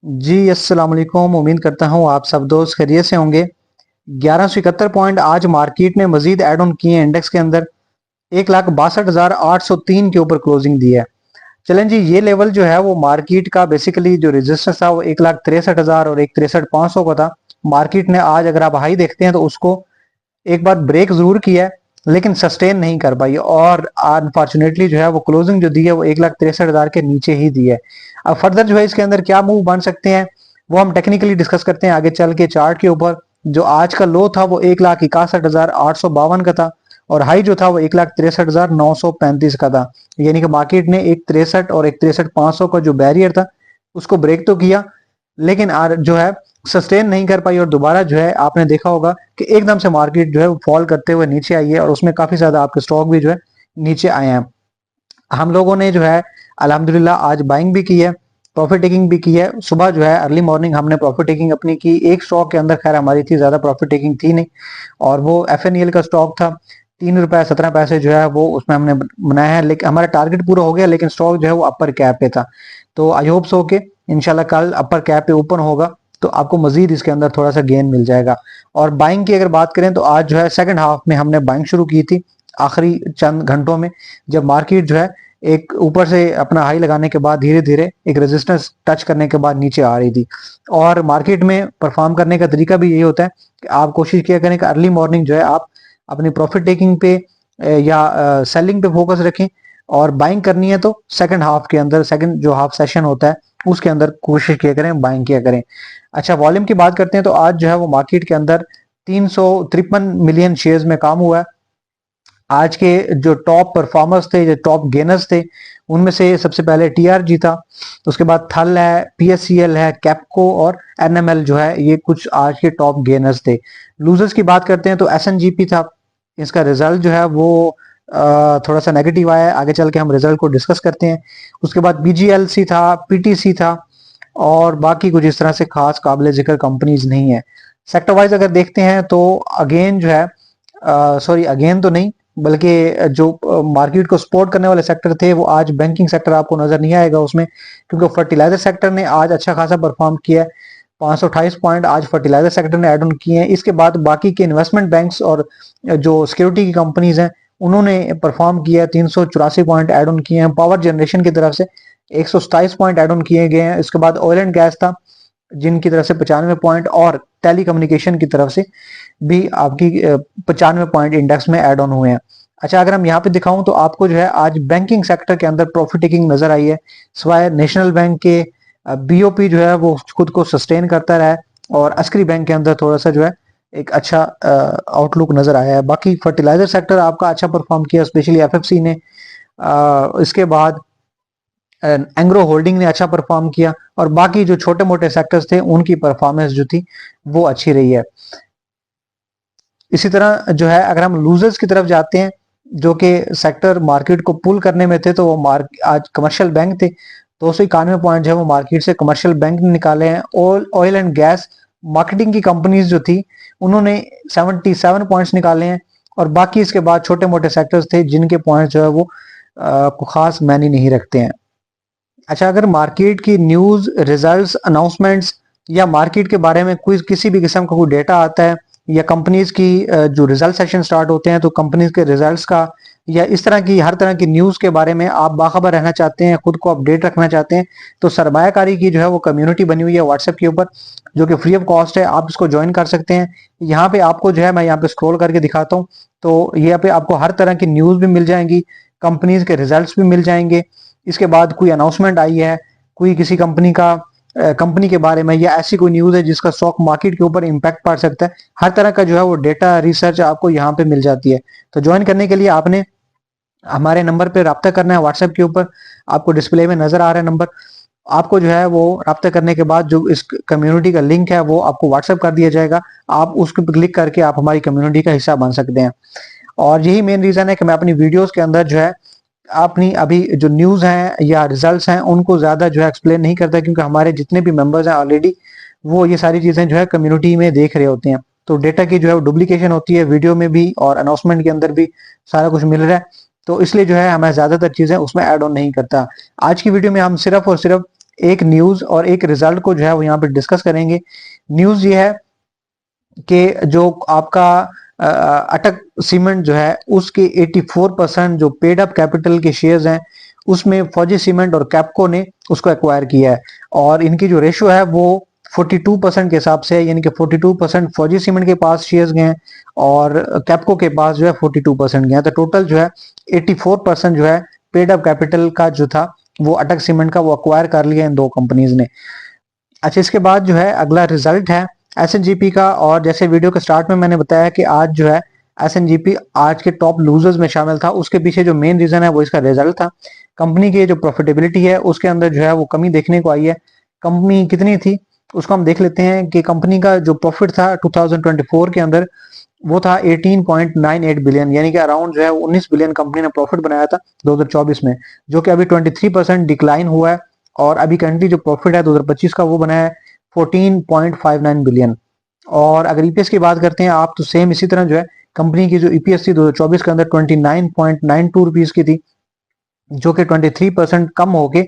जी अस्सलाम वालेकुम। उम्मीद करता हूँ आप सब दोस्त खैरियत से होंगे। 1171 पॉइंट आज मार्केट ने मजीद ऐड ऑन किए हैं इंडेक्स के अंदर। 1,62,803 के ऊपर क्लोजिंग दी है। चलें जी, ये लेवल जो है वो मार्केट का बेसिकली जो रेजिस्टेंस था वो 1,63,000 और 1,63,500 का था। मार्केट ने आज अगर आप हाई देखते हैं तो उसको एक बार ब्रेक जरूर किया है, लेकिन सस्टेन नहीं कर पाई और अनफॉर्चुनेटली जो है वो क्लोजिंग जो दी है वो 1,63,000 के नीचे ही दी है। अब फर्दर जो है इसके अंदर क्या मूव बन सकते हैं वो हम टेक्निकली डिस्कस करते हैं आगे चल के चार्ट के ऊपर। जो आज का लो था वो 1,61,852 का था और हाई जो था वो 1,63,935 का था। यानी कि मार्केट ने एक 63 और एक 63,500 का जो बैरियर था उसको ब्रेक तो किया, लेकिन जो है सस्टेन नहीं कर पाई और दोबारा जो है आपने देखा होगा कि एकदम से मार्केट जो है वो फॉल करते हुए नीचे आई है और उसमें काफी ज्यादा आपके स्टॉक भी जो है नीचे आए हैं। हम लोगों ने जो है अल्हम्दुलिल्लाह आज बाइंग भी की है, प्रॉफिट टेकिंग भी की है। सुबह जो है अर्ली मॉर्निंग हमने प्रॉफिट टेकिंग अपनी की। एक स्टॉक के अंदर खैर हमारी थी, ज्यादा प्रॉफिट टेकिंग थी नहीं और वो FNEL का स्टॉक था। 3 रुपए 17 पैसे जो है वो उसमें हमने बनाया है, लेकिन हमारा टारगेट पूरा हो गया, लेकिन स्टॉक जो है वो अपर कैप पे था। तो आई होप सो के इंशाल्लाह कल अपर कैप पे ओपन होगा तो आपको मजीद इसके अंदर थोड़ा सा गेन मिल जाएगा। और बाइंग की अगर बात करें तो आज जो है सेकंड हाफ में हमने बाइंग शुरू की थी आखिरी चंद घंटों में, जब मार्केट जो है एक ऊपर से अपना हाई लगाने के बाद धीरे धीरे एक रेजिस्टेंस टच करने के बाद नीचे आ रही थी। और मार्केट में परफॉर्म करने का तरीका भी यही होता है कि आप कोशिश किया करें कि अर्ली मॉर्निंग जो है आप अपनी प्रॉफिट टेकिंग पे या सेलिंग पे फोकस रखें और बाइंग करनी है तो सेकंड हाफ के अंदर, सेकंड जो हाफ सेशन होता है उसके अंदर कोशिश किया करें, बाइंग किया करें। अच्छा, वॉल्यूम की बात करते हैं तो आज जो है वो मार्केट के अंदर 353 मिलियन शेयर्स में काम हुआ है। आज के जो टॉप परफॉर्मर्स थे, जो टॉप गेनर्स थे, उनमें से सबसे पहले TRG था, तो उसके बाद थल है, PSCL है, कैपको और NML जो है, ये कुछ आज के टॉप गेनर्स थे। लूजर्स की बात करते हैं तो SNGP था। इसका रिजल्ट जो है वो थोड़ा सा नेगेटिव आया है, आगे चल के हम रिजल्ट को डिस्कस करते हैं। उसके बाद BGLC था, PTC था और बाकी कुछ इस तरह से खास काबिल जिक्र कंपनीज नहीं है। सेक्टर वाइज अगर देखते हैं तो अगेन जो है, सॉरी अगेन तो नहीं बल्कि जो मार्केट को सपोर्ट करने वाले सेक्टर थे वो आज बैंकिंग सेक्टर आपको नजर नहीं आएगा उसमें, क्योंकि फर्टिलाइजर सेक्टर ने आज अच्छा खासा परफॉर्म किया है। 528 पॉइंट आज फर्टिलाइजर सेक्टर ने एड ऑन किए हैं। इसके बाद बाकी के इन्वेस्टमेंट बैंक्स और जो सिक्योरिटी की कंपनीज हैं उन्होंने परफॉर्म किया है, 384 पॉइंट एड ऑन किए हैं। पावर जनरेशन की तरफ से 127 पॉइंट एड ऑन किए गए हैं। इसके बाद ऑयल एंड गैस था जिनकी तरफ से 95 पॉइंट और टेली कम्युनिकेशन की तरफ से भी आपकी 95 पॉइंट इंडेक्स में ऐड ऑन हुए हैं। अच्छा, अगर हम यहाँ पे दिखाऊं तो आपको जो है आज बैंकिंग सेक्टर के अंदर प्रॉफिट टेकिंग नजर आई है, सिवाय नेशनल बैंक के। BOP जो है वो खुद को सस्टेन करता रहा है और अस्करी बैंक के अंदर थोड़ा सा जो है एक अच्छा आउटलुक नजर आया है। बाकी फर्टिलाइजर सेक्टर आपका अच्छा परफॉर्म किया, स्पेशली FFC ने। इसके बाद एंग्रो होल्डिंग ने अच्छा परफॉर्म किया और बाकी जो छोटे मोटे सेक्टर्स थे उनकी परफॉर्मेंस जो थी वो अच्छी रही है। इसी तरह जो है अगर हम लूजर्स की तरफ जाते हैं जो कि सेक्टर मार्केट को पुल करने में थे, तो वो आज कमर्शियल बैंक थे। 291 पॉइंट जो है वो मार्केट से कमर्शियल बैंक ने निकाले हैं। ऑयल एंड गैस मार्केटिंग की कंपनीज जो थी उन्होंने 77 पॉइंट्स निकाले हैं और बाकी इसके बाद छोटे मोटे सेक्टर्स थे जिनके पॉइंट जो है वो को खास मायने नहीं रखते हैं। अच्छा, अगर मार्केट की न्यूज, रिजल्ट्स, अनाउंसमेंट्स या मार्केट के बारे में कोई किसी भी किस्म का कोई डेटा आता है या कंपनीज की जो रिजल्ट सेशन स्टार्ट होते हैं तो कंपनीज के रिजल्ट्स का या इस तरह की हर तरह की न्यूज के बारे में आप बाखबर रहना चाहते हैं, खुद को अपडेट रखना चाहते हैं, तो सरमायाकारी की जो है वो कम्युनिटी बनी हुई है व्हाट्सएप के ऊपर, जो कि फ्री ऑफ कॉस्ट है। आप इसको ज्वाइन कर सकते हैं। यहाँ पे आपको जो है मैं यहाँ पे स्क्रॉल करके दिखाता हूँ तो यहाँ पे आपको हर तरह की न्यूज भी मिल जाएंगी, कंपनीज के रिजल्ट्स भी मिल जाएंगे। इसके बाद कोई अनाउंसमेंट आई है, कोई किसी कंपनी के बारे में या ऐसी कोई न्यूज है जिसका स्टॉक मार्केट के ऊपर इंपैक्ट पड़ सकता है, हर तरह का जो है वो डेटा रिसर्च आपको यहाँ पे मिल जाती है। तो ज्वाइन करने के लिए आपने हमारे नंबर पे रब्ता करना है व्हाट्सएप के ऊपर। आपको डिस्प्ले में नजर आ रहा है नंबर, आपको जो है वो रब्ता करने के बाद जो इस कम्युनिटी का लिंक है वो आपको व्हाट्सएप कर दिया जाएगा। आप उसको क्लिक करके आप हमारी कम्युनिटी का हिस्सा बन सकते हैं। और यही मेन रीजन है कि मैं अपनी वीडियोस के अंदर जो है अपनी अभी जो न्यूज हैं या रिजल्ट्स हैं उनको ज्यादा जो है एक्सप्लेन नहीं करता, क्योंकि हमारे जितने भी मेंबर्स हैं ऑलरेडी वो ये सारी चीजें जो है कम्युनिटी में देख रहे होते हैं। तो डेटा की जो है डुप्लीकेशन होती है वीडियो में भी और अनाउंसमेंट के अंदर भी सारा कुछ मिल रहा है, तो इसलिए जो है हमें ज्यादातर चीजें उसमें ऐड ऑन नहीं करता। आज की वीडियो में हम सिर्फ और सिर्फ एक न्यूज और एक रिजल्ट को जो है वो यहाँ पे डिस्कस करेंगे। न्यूज ये है कि जो आपका अटक सीमेंट जो है उसके 84% जो पेड अप कैपिटल के शेयर्स हैं उसमें फौजी सीमेंट और कैपको ने उसको एक्वायर किया है, और इनकी जो रेशियो है वो 42% के हिसाब से है, यानी कि 42% फौजी सीमेंट के पास शेयर्स गए हैं और कैपको के पास जो है 42% गए हैं। तो टोटल जो है 84% जो है पेड अप कैपिटल का जो था वो अटक सीमेंट का वो अक्वायर कर लिया इन दो कंपनीज ने। अच्छा, इसके बाद जो है अगला रिजल्ट है एसएनजीपी का, और जैसे वीडियो के स्टार्ट में मैंने बताया कि आज जो है एसएनजीपी आज के टॉप लूजर्स में शामिल था। उसके पीछे जो मेन रीजन है वो इसका रिजल्ट था। कंपनी की जो प्रॉफिटेबिलिटी है उसके अंदर जो है वो कमी देखने को आई है। कंपनी कितनी थी उसको हम देख लेते हैं कि कंपनी का जो प्रॉफिट था 2024 के अंदर वो था 18.98 बिलियन, यानी कि अराउंड जो है 19 बिलियन कंपनी ने प्रॉफिट बनाया था 2024 में, जो कि अभी 23% डिक्लाइन हुआ है। और अभी करंटली जो प्रॉफिट है 2025 का वो बना है 14.59 बिलियन। और अगर ईपीएस की बात करते हैं आप तो सेम इसी तरह जो है कंपनी की जो ईपीएस थी 2024 के अंदर 29.92 रुपीज की थी, जो कि 23% कम होके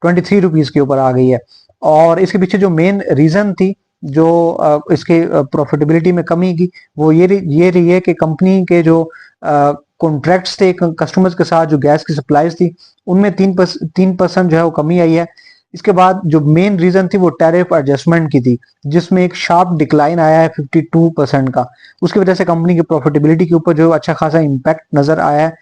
23 रुपीज के ऊपर आ गई है। और इसके पीछे जो मेन रीजन थी जो इसके प्रॉफिटेबिलिटी में कमी की वो ये रही है कि कंपनी के जो कॉन्ट्रैक्ट्स थे कस्टमर्स के साथ, जो गैस की सप्लाईज थी उनमें 3% जो है वो कमी आई है। इसके बाद जो मेन रीजन थी वो टैरिफ एडजस्टमेंट की थी, जिसमें एक शार्प डिक्लाइन आया है 52% का। उसकी वजह से कंपनी की प्रॉफिटेबिलिटी के ऊपर जो अच्छा खासा इम्पैक्ट नजर आया है।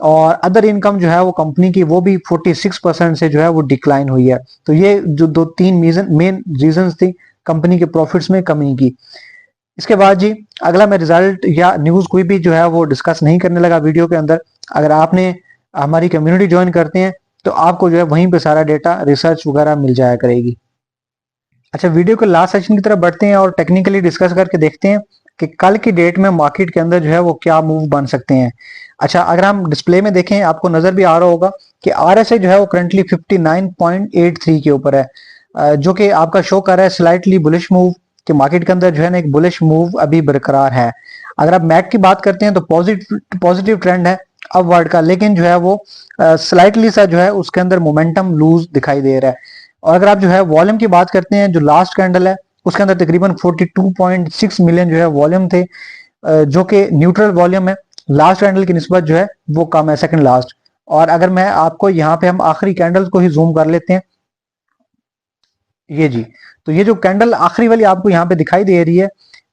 और अदर इनकम जो है वो कंपनी की वो भी 46% से जो है वो डिक्लाइन हुई है। तो ये जो दो तीन मेन रीजन थी कंपनी के प्रॉफिट्स में कमी की। इसके बाद जी अगला मैं रिजल्ट या न्यूज कोई भी जो है वो डिस्कस नहीं करने लगा वीडियो के अंदर। अगर आपने हमारी कम्युनिटी ज्वाइन करते हैं तो आपको जो है वहीं पे सारा डेटा रिसर्च वगैरह मिल जाया करेगी। अच्छा, वीडियो के लास्ट सेक्शन की तरफ बढ़ते हैं और टेक्निकली डिस्कस करके देखते हैं कि कल की डेट में मार्केट के अंदर जो है वो क्या मूव बन सकते हैं। अच्छा, अगर हम डिस्प्ले में देखें आपको नजर भी आ रहा होगा कि आरएसआई जो है वो करंटली 59.83 के ऊपर है, जो कि आपका शो कर रहा है स्लाइटली बुलिश मूव, कि मार्केट के अंदर जो है ना एक बुलिश मूव अभी बरकरार है। अगर आप मैक की बात करते हैं तो पॉजिटिव ट्रेंड है अपवर्ड का, लेकिन जो है वो स्लाइटली सा जो है उसके अंदर मोमेंटम लूज दिखाई दे रहा है। और अगर आप जो है वॉल्यूम की बात करते हैं, जो लास्ट कैंडल है उसके अंदर तकरीबन 42.6 मिलियन जो है वॉल्यूम थे, जो कि न्यूट्रल वॉल्यूम है, लास्ट कैंडल की निस्बत जो है वो कम है, सेकंड लास्ट। और अगर मैं आपको यहाँ पे हम आखिरी कैंडल को ही जूम कर लेते हैं, ये जी, तो ये जो कैंडल आखिरी वाली आपको यहाँ पे दिखाई दे रही है,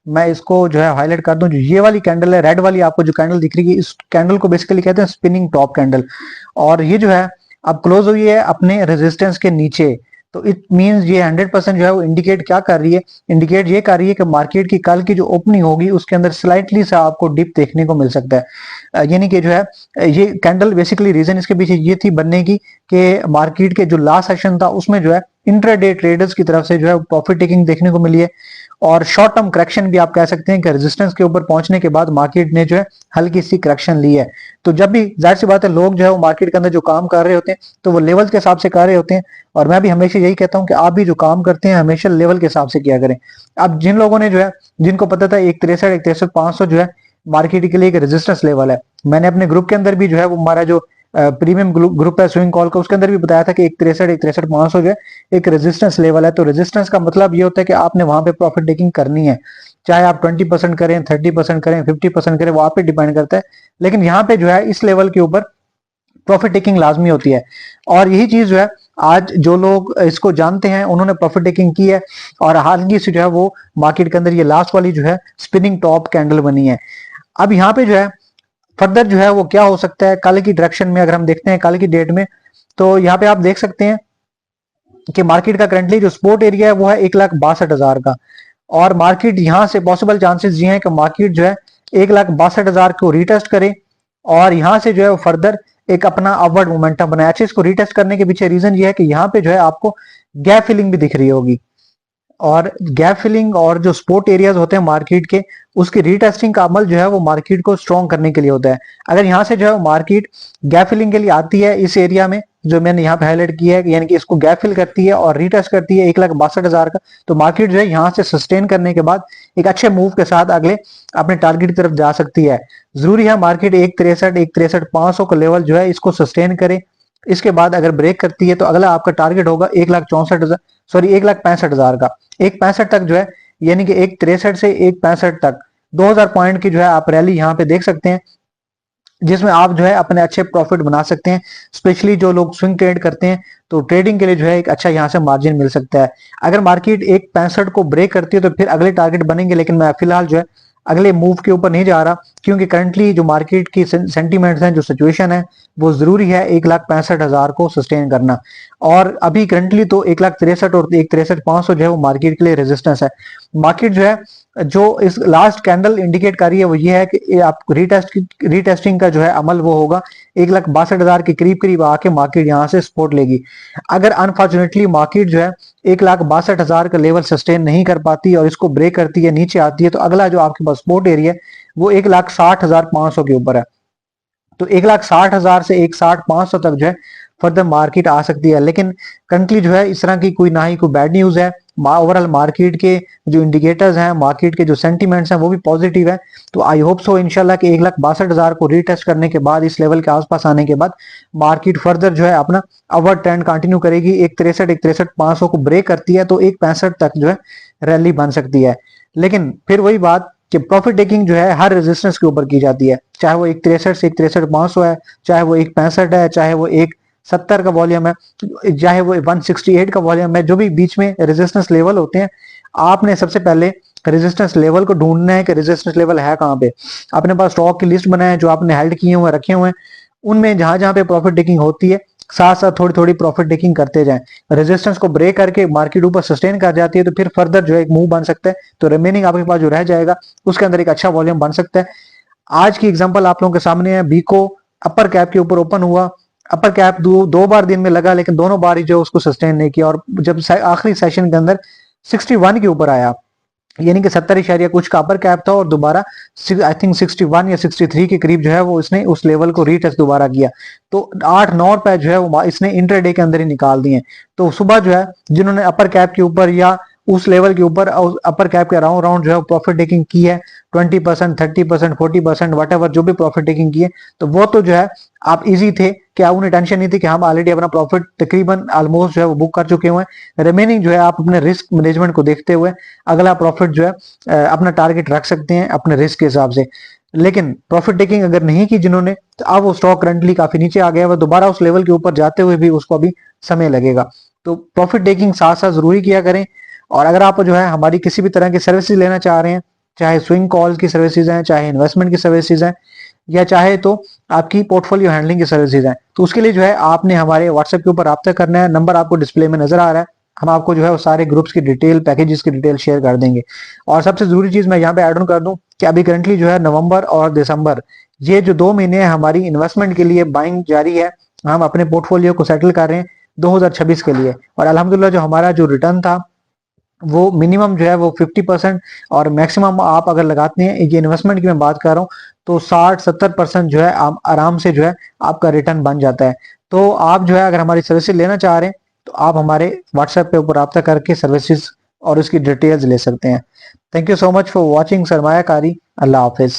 मैं इसको जो है हाईलाइट कर दूं, जो ये वाली कैंडल है रेड वाली आपको जो कैंडल दिख रही है, इस कैंडल को बेसिकली कहते हैं स्पिनिंग टॉप कैंडल। और ये जो है अब क्लोज हुई है अपने रेजिस्टेंस के नीचे। तो इट मींस ये 100% जो है वो इंडिकेट क्या कर रही है, इंडिकेट ये कर रही है कि मार्केट की कल की जो ओपनिंग होगी उसके अंदर स्लाइटली सा आपको डिप देखने को मिल सकता है। यानी कि जो है ये कैंडल बेसिकली रीजन इसके पीछे ये थी बनने की कि मार्केट के जो लास्ट सेशन था उसमें जो है इंट्राडे ट्रेडर्स की तरफ से जो है प्रॉफिट टेकिंग देखने को मिली है, और शॉर्ट टर्म करेक्शन भी आप कह सकते हैं कि रेजिस्टेंस के ऊपर पहुंचने के बाद मार्केट ने जो है हल्की सी करेक्शन ली है। तो जब भी जाहिर सी बात है लोग जो है वो मार्केट के अंदर जो काम कर रहे होते हैं तो वो लेवल के हिसाब से कर रहे होते हैं, और मैं भी हमेशा यही कहता हूं कि आप भी जो काम करते हैं हमेशा लेवल के हिसाब से किया करें। अब जिन लोगों ने जो है जिनको पता था 163 जो है मार्केट के लिए एक रेजिस्टेंस लेवल है, मैंने अपने ग्रुप के अंदर भी जो है वो हमारा जो प्रीमियम ग्रुप है स्विंग कॉल का, उसके अंदर भी बताया था कि 163 जो है एक रेजिस्टेंस लेवल है। तो रेजिस्टेंस का मतलब ये होता है कि आपने वहां पे प्रॉफिट टेकिंग करनी है, चाहे आप 20% करें, 30% करें, 50% करें, वो आप पे डिपेंड करता है। लेकिन यहाँ पे जो है इस लेवल के ऊपर प्रॉफिट टेकिंग लाजमी होती है, और यही चीज जो है आज जो लोग इसको जानते हैं उन्होंने प्रॉफिट टेकिंग की है, और हाल ही से जो है वो मार्केट के अंदर ये लास्ट वाली जो है स्पिनिंग टॉप कैंडल बनी है। अब यहाँ पे जो है फर्दर जो है वो क्या हो सकता है कल की डायरेक्शन में, अगर हम देखते हैं कल की डेट में, तो यहाँ पे आप देख सकते हैं कि मार्केट का करंटली जो सपोर्ट एरिया है वो है 1,62,000 का, और मार्केट यहाँ से पॉसिबल चांसेस ये हैं कि मार्केट जो है 1,62,000 को रीटेस्ट करे और यहाँ से जो है वो फर्दर एक अपना अपवर्ड मोमेंटम बनाए। अच्छा, इसको रीटेस्ट करने के पीछे रीजन ये है कि यहाँ पे जो है आपको गैप फिलिंग भी दिख रही होगी, और गैप फिलिंग और जो सपोर्ट एरियाज होते हैं मार्केट के उसकी रीटेस्टिंग का अमल जो है वो मार्केट को स्ट्रॉन्ग करने के लिए होता है। अगर यहाँ से जो है मार्केट गैप फिलिंग के लिए आती है इस एरिया में जो मैंने यहाँ पे हाईलाइट किया है, यानी कि इसको गैप फिल करती है और रीटेस्ट करती है 1,62,000 का, तो मार्केट जो है यहाँ से सस्टेन करने के बाद एक अच्छे मूव के साथ अगले अपने टारगेट की तरफ जा सकती है। जरूरी है मार्केट 1,63 1,63,500 का लेवल जो है इसको सस्टेन करे इसके बाद अगर ब्रेक करती है तो अगला आपका टारगेट होगा 1,64,000, सॉरी 1,65,000 का। 1,65 तक जो है, यानी कि 1,63 से 1,65 तक 2,000 पॉइंट की जो है आप रैली यहाँ पे देख सकते हैं, जिसमें आप जो है अपने अच्छे प्रॉफिट बना सकते हैं। स्पेशली जो लोग स्विंग ट्रेड करते हैं तो ट्रेडिंग के लिए जो है एक अच्छा यहाँ से मार्जिन मिल सकता है। अगर मार्केट 1,65 को ब्रेक करती है तो फिर अगले टारगेट बनेंगे, लेकिन मैं फिलहाल जो है अगले मूव के ऊपर नहीं जा रहा, क्योंकि करंटली जो मार्केट की सेंटीमेंट्स हैं, जो सिचुएशन है, वो जरूरी है 1,65,000 को सस्टेन करना। और अभी करंटली तो 1,63 और 1,63,500 जो है वो मार्केट के लिए रेजिस्टेंस है। मार्केट जो है, जो इस लास्ट कैंडल इंडिकेट कर रही है वो ये है कि आप रीटेस्टिंग का जो है अमल वो होगा 1,62,000 के करीब करीब आके मार्केट यहाँ से सपोर्ट लेगी। अगर अनफॉर्चुनेटली मार्केट जो है 1,62,000 का लेवल सस्टेन नहीं कर पाती और इसको ब्रेक करती है, नीचे आती है, तो अगला जो आपके पास सपोर्ट एरिया है वो 1,60,500 के ऊपर है। तो 1,60,000 से 1,60,500 तक जो है फर्दर मार्केट आ सकती है। लेकिन करंटली जो है इस तरह की कोई ना ही कोई बैड न्यूज है। ओवरऑल मार्केट के जो इंडिकेटर्स हैं, मार्केट के जो सेंटीमेंट्स हैं वो भी पॉजिटिव है। तो आई होप सो इंशाल्लाह कि 1,62,000 को रीटेस्ट करने के बाद, इस लेवल के आसपास आने के बाद मार्केट फर्दर जो है अपना अपवर्ड ट्रेंड कंटिन्यू करेगी। 1,63 को ब्रेक करती है तो 1,65 तक जो है रैली बन सकती है। लेकिन फिर वही बात कि प्रॉफिट टेकिंग जो है हर रेजिस्टेंस के ऊपर की जाती है, चाहे वो 1,63 से 1,63,500 है, चाहे वो 1,65 है, चाहे वो 1,70 का वॉल्यूम है, चाहे वो 168 का वॉल्यूम है, जो भी बीच में रेजिस्टेंस लेवल होते हैं, आपने सबसे पहले रेजिस्टेंस लेवल को ढूंढना है कि रेजिस्टेंस लेवल है कहाँ पे। अपने पास स्टॉक की लिस्ट बनाए जो आपने हेल्ड किए हुए रखे हुए हैं, उनमें जहां जहां पे प्रॉफिट टेकिंग होती है साथ साथ थोड़ी थोड़ी प्रॉफिट टेकिंग करते जाएं। रेजिस्टेंस को ब्रेक करके मार्केट ऊपर सस्टेन कर जाती है तो फिर फर्दर जो है एक मूव बन सकता है, तो रिमेनिंग आपके पास जो रह जाएगा उसके अंदर एक अच्छा वॉल्यूम बन सकता है। आज की एग्जांपल आप लोगों के सामने है, बीको अपर कैप के ऊपर ओपन हुआ, अपर कैप दो बार दिन में लगा, लेकिन दोनों बार ही जो उसको सस्टेन नहीं किया, और जब आखिरी सेशन के अंदर 61 के ऊपर आया, यानी कि 70 इशारिया कुछ का अपर कैप था, और दोबारा आई थिंक 61 या 63 के करीब जो है वो इसने उस लेवल को रीटेस्ट दोबारा किया। तो 8-9 रुपए जो है वो इसने इंट्राडे के अंदर ही निकाल दिए। तो सुबह जो है जिन्होंने अपर कैप के ऊपर या उस लेवल के ऊपर अपर कैप के राउंड राउंड जो है प्रॉफिट टेकिंग की है, 20%, 30%, 40%, वट एवर जो भी प्रॉफिट टेकिंग की है, तो वो तो जो है आप इजी थे कि उन्हें टेंशन नहीं थी कि हम ऑलरेडी अपना प्रॉफिट तकरीबन ऑलमोस्ट जो है वो बुक कर चुके हुए हैं। रिमेनिंग जो है आप अपने रिस्क मैनेजमेंट को देखते हुए अगला प्रॉफिट जो है अपना टारगेट रख सकते हैं अपने रिस्क के हिसाब से। लेकिन प्रॉफिट टेकिंग अगर नहीं की जिन्होंने, तो अब वो स्टॉक करंटली काफी नीचे आ गया है, दोबारा उस लेवल के ऊपर जाते हुए भी उसको अभी समय लगेगा। तो प्रॉफिट टेकिंग साथ साथ जरूरी किया करें। और अगर आप जो है हमारी किसी भी तरह की सर्विसेज लेना चाह रहे हैं, चाहे स्विंग कॉल की सर्विसेज हैं, चाहे इन्वेस्टमेंट की सर्विसेज हैं, या चाहे तो आपकी पोर्टफोलियो हैंडलिंग की सर्विसेज हैं, तो उसके लिए जो है आपने हमारे व्हाट्सएप के ऊपर राब्ता करना है। नंबर आपको डिस्प्ले में नजर आ रहा है, हम आपको जो है वो सारे ग्रुप्स की डिटेल, पैकेजेस की डिटेल शेयर कर देंगे। और सबसे जरूरी चीज मैं यहाँ पे ऐड ऑन कर दूं कि अभी करंटली जो है नवंबर और दिसंबर, ये जो 2 महीने हमारी इन्वेस्टमेंट के लिए बाइंग जारी है, हम अपने पोर्टफोलियो को सेटल कर रहे हैं 2026 के लिए। और अल्हम्दुलिल्लाह जो हमारा जो रिटर्न था वो मिनिमम जो है वो 50%, और मैक्सिमम आप अगर लगाते हैं, ये इन्वेस्टमेंट की मैं बात कर रहा हूँ, तो 60-70% जो है आप आराम से जो है आपका रिटर्न बन जाता है। तो आप जो है अगर हमारी सर्विसेज लेना चाह रहे हैं तो आप हमारे व्हाट्सएप पे ऊपर रब्ता करके सर्विसेज और उसकी डिटेल्स ले सकते हैं। Thank you so much for watching सरमायाकारी। अल्लाह हाफिज।